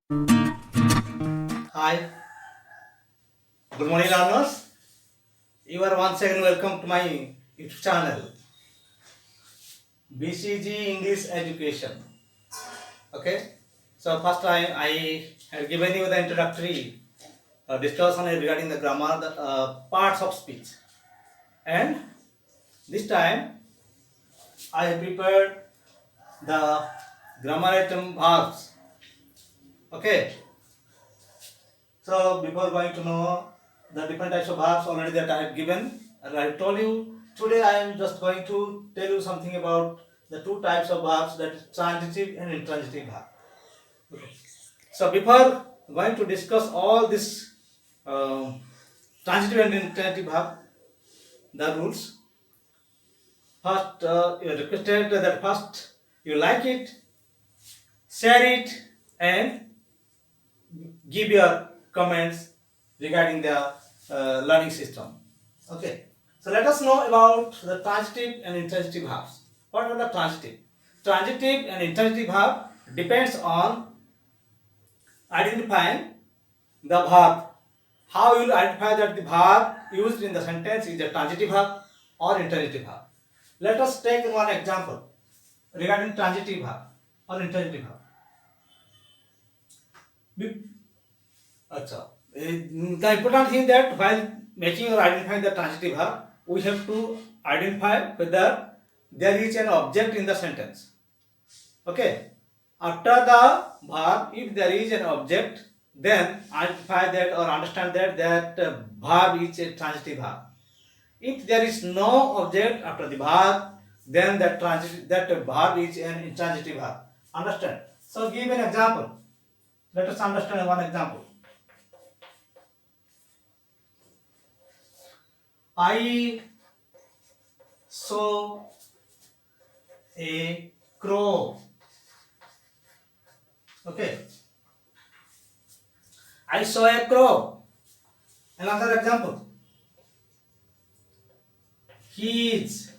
Hi, good morning, learners. You are once again welcome to my YouTube channel, BCG English Education. Okay, so first I have given you the introductory discussion regarding the grammar, the parts of speech, and this time I have prepared the grammar item verbs. Okay, so before going to know the different types of verbs already that I have given, and I told you today I am just going to tell you something about the two types of verbs, that is transitive and intransitive verb. Okay. So before going to discuss all this transitive and intransitive verb, the rules. First, you are requested that first you like it, share it, and give your comments regarding the learning system. Okay, so let us know about the transitive and intransitive verbs. What are the transitive? Transitive and intransitive verb depends on identifying the verb. How you will identify that the verb used in the sentence is a transitive verb or intransitive verb. Let us take one example regarding transitive verb or intransitive verb. Acha. The important thing that while making or identifying the transitive verb, we have to identify whether there is an object in the sentence. Okay. After the verb, if there is an object, then identify that or understand that verb is a transitive verb. If there is no object after the verb, then that verb is an intransitive verb. Understand? So give an example. Let us understand one example. I saw a crow. Okay. I saw a crow. Another example. He is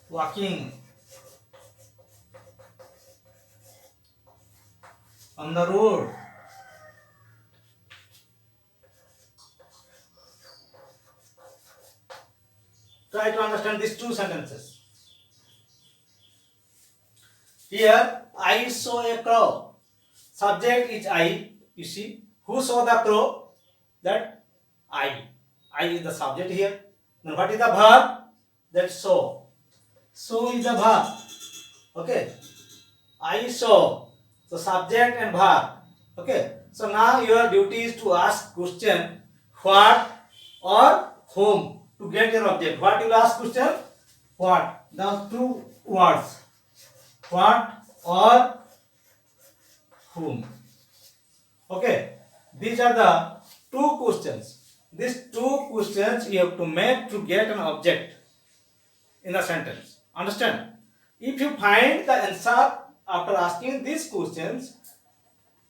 walking on the road. Try to understand these two sentences. Here, I saw a crow. Subject is I. You see, who saw the crow? That I. I is the subject here. Now, what is the verb? That saw. So is the verb. Okay. I saw. So subject and verb. Okay. So now your duty is to ask question what or whom to get your object. What you will ask question? What? The two words. What or whom. Okay. These are the two questions. These two questions you have to make to get an object in the sentence. Understand? If you find the answer after asking these questions,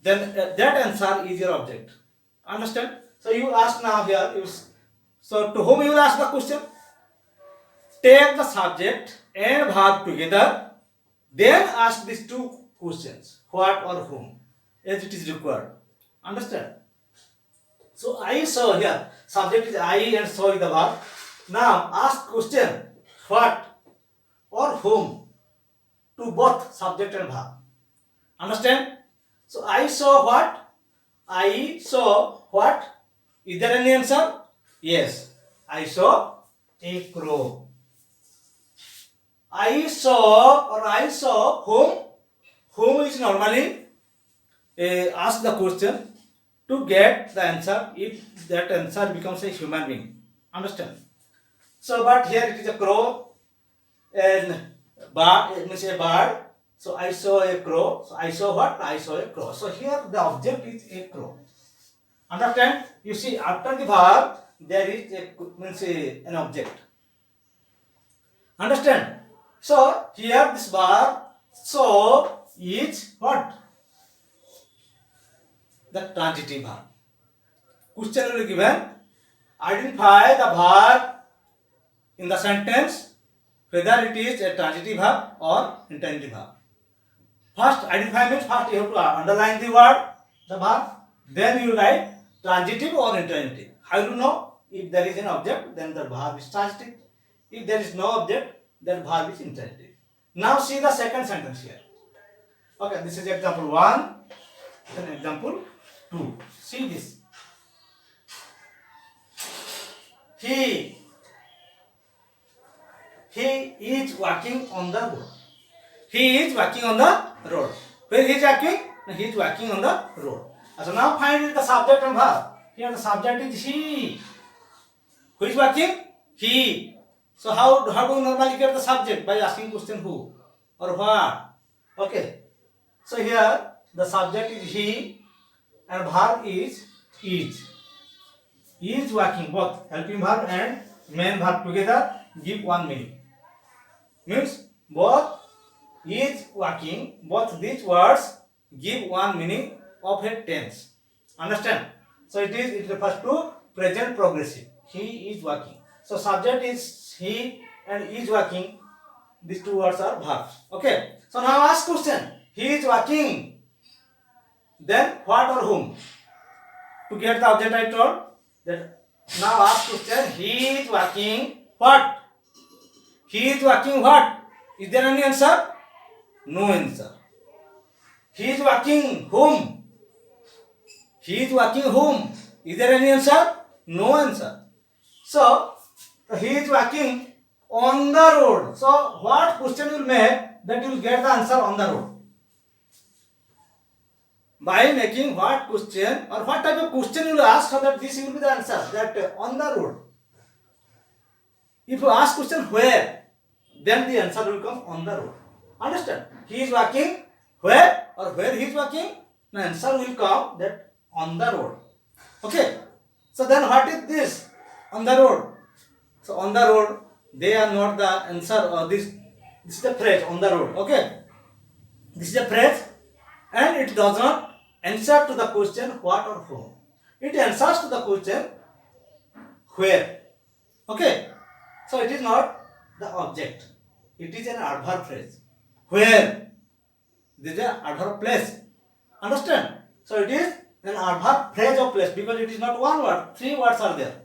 then that answer is your object. Understand? So you ask now here. So to whom you will ask the question? Take the subject and verb together. Then ask these two questions: what or whom, as it is required. Understand? So I saw here. Subject is I and saw is the verb. Now ask question: what or whom, to both subject and verb. Understand? So I saw what? I saw what? Is there any answer? Yes. I saw a crow. I saw whom? Whom is normally ask the question to get the answer if that answer becomes a human being. Understand? So, but here it is a crow and bird, it means a bird. So I saw a crow. So I saw what? I saw a crow. So here the object is a crow. Understand? You see, after the verb there is an object. Understand? So here this verb so is what? The transitive verb. Question will be given. Identify the verb in the sentence whether it is a transitive verb or intransitive verb. First, identify means first you have to underline the word, the verb. Then you write transitive or intransitive. How do you know? If there is an object, then the verb is transitive. If there is no object, then verb is intransitive. Now see the second sentence here. Okay, this is example 1, then example 2. See this. He is walking on the road. He is walking on the road. Where he is walking? He is walking on the road. So now find the subject and verb. Here the subject is he. Who is walking? He. So how do you normally get the subject? By asking question who or what. Okay. So here the subject is he and verb is is. Is walking, both helping verb and main verb together give one meaning. Means both is walking, both these words give one meaning of a tense. Understand? So it refers to present progressive. He is walking. So subject is he and is walking. These two words are verbs. Okay. So now ask question. He is walking. Then what or whom? To get the object I told. That now ask question. He is walking what? He is walking what? Is there any answer? No answer. He is walking whom? He is walking whom? Is there any answer? No answer. So he is walking on the road. So what question you will make, that you will get the answer on the road. By making what question or what type of question you will ask, so that this will be the answer, that on the road. If you ask question where, then the answer will come on the road. Understand? He is walking where or where he is walking, the answer will come that on the road. Okay. So then what is this? On the road. So on the road, they are not the answer, or this is the phrase on the road. Okay. This is a phrase and it does not answer to the question what or whom. It answers to the question where. Okay. So it is not the object. It is an adverb phrase. Where? This is an adverb place. Understand? So it is an adverb phrase of place, because it is not one word. 3 words are there.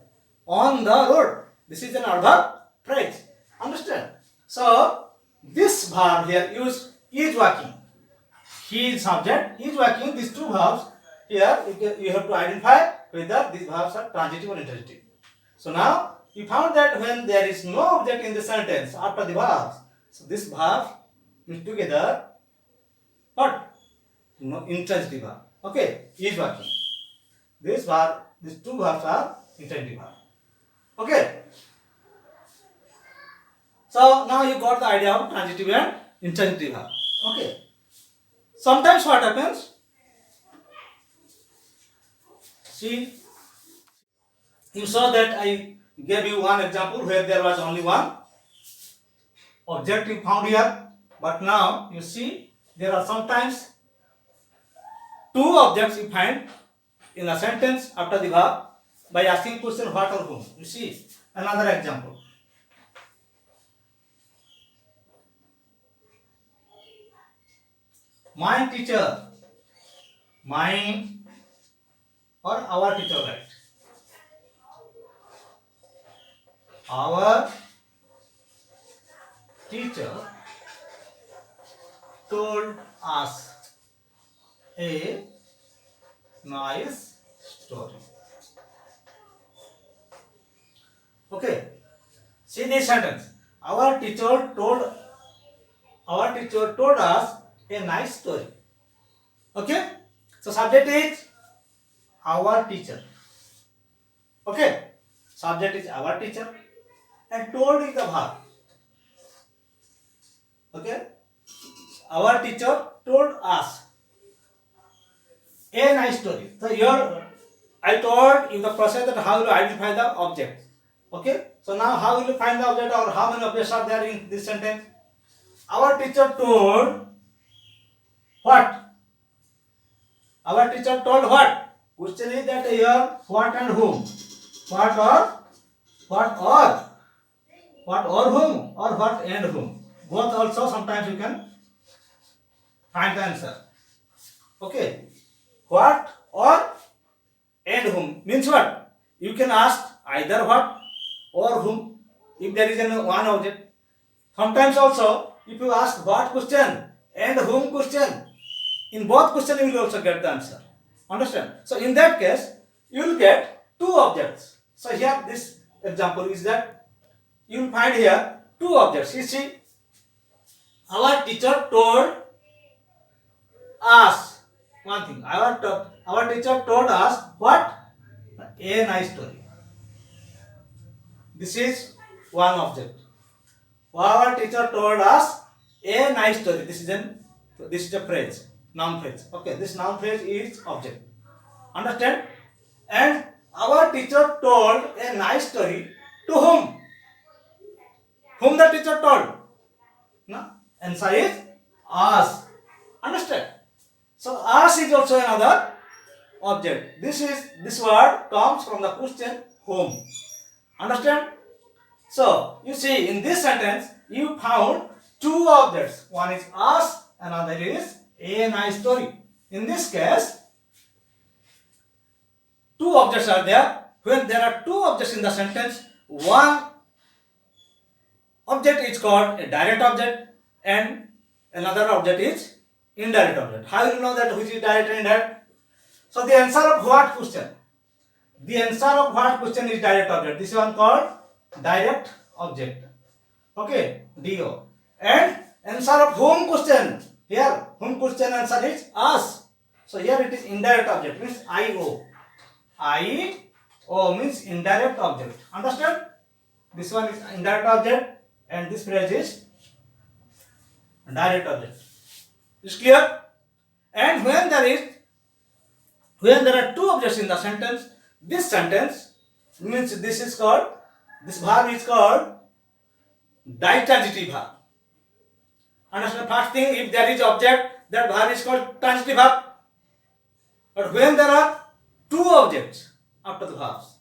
On the road. This is an adverb phrase. Understand? So this verb here use is walking. He is subject. He is walking. These two verbs here you have to identify whether these verbs are transitive or intransitive. So now you found that when there is no object in the sentence after the verbs, so this verb is together what? No, intransitive verb. Okay, is working. This verb, these two verbs are intransitive verb. Okay. So now you got the idea of transitive and intransitive verb. Okay. Sometimes what happens? See, you saw that I gave you one example where there was only one object you found here, but now you see there are sometimes two objects you find in a sentence after the verb by asking question what or whom. You see another example. My teacher, mine or our teacher, right? Our teacher told us a nice story. Okay. See this sentence. Our teacher told us a nice story. Okay. So subject is our teacher. Okay. Subject is our teacher and told is the verb. Okay. Our teacher told us a nice story. So here I told you the process that how to identify the object. Okay. So now how will you find the object, or how many objects are there in this sentence? Our teacher told what? Our teacher told what? Question is that here what and whom? What or whom, or what and whom? Both also sometimes you can Find the answer. Okay. What or and whom means what? You can ask either what or whom if there is one object. Sometimes also, if you ask what question and whom question, in both questions you will also get the answer. Understand? So in that case, you will get two objects. So here this example is that you will find here two objects. You see, our teacher told us one thing. Our teacher told us what? A nice story. This is one object. Our teacher told us a nice story. This is a phrase, noun phrase. Okay, this noun phrase is object. Understand? And our teacher told a nice story to whom? Whom the teacher told? No? Answer is us. Understand? So us is also another object. This word comes from the question whom. Understand? So you see in this sentence you found two objects. One is us, another is a nice story. In this case, two objects are there. When there are two objects in the sentence, one object is called a direct object and another object is indirect object. How will you know that which is direct and indirect? So the answer of what question? The answer of what question is direct object. This one called direct object. Okay, DO. And answer of whom question? Here, whom question answer is us. So here it is indirect object, means IO. IO means indirect object. Understand? This one is indirect object and this phrase is direct object. Is clear? And when there are two objects in the sentence, this sentence means this verb is called ditransitive verb. Understand? First thing, if there is object, that verb is called transitive verb. But when there are two objects after the verbs,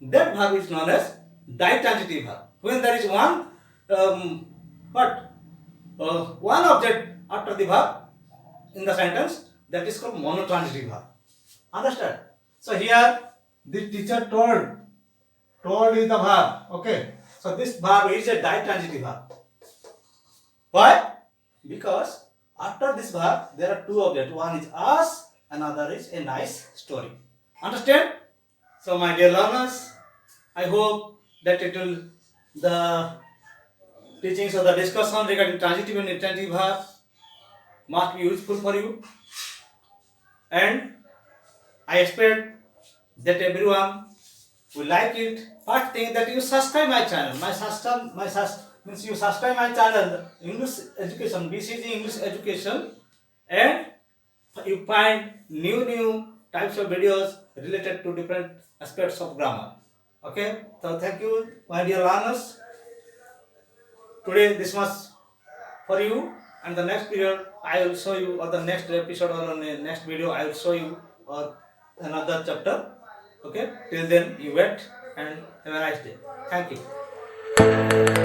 that verb is known as ditransitive verb. When there is one object after the verb in the sentence, that is called monotransitive verb. Understand? So here the teacher told is the verb. Okay. So this verb is a ditransitive verb. Why? Because after this verb there are two objects. One is us, another is a nice story. Understand? So my dear learners, I hope that the teachings or the discussion regarding transitive and intransitive verb must be useful for you. And I expect that everyone will like it. First thing that you subscribe my channel. Means you subscribe my channel English Education, BCG English Education, and you find new types of videos related to different aspects of grammar. Okay, so thank you, my dear learners. Today this much for you, and the next period I will show you, or the next episode or the next video I will show you another chapter. Okay, till then you wait and have a nice day. Thank you.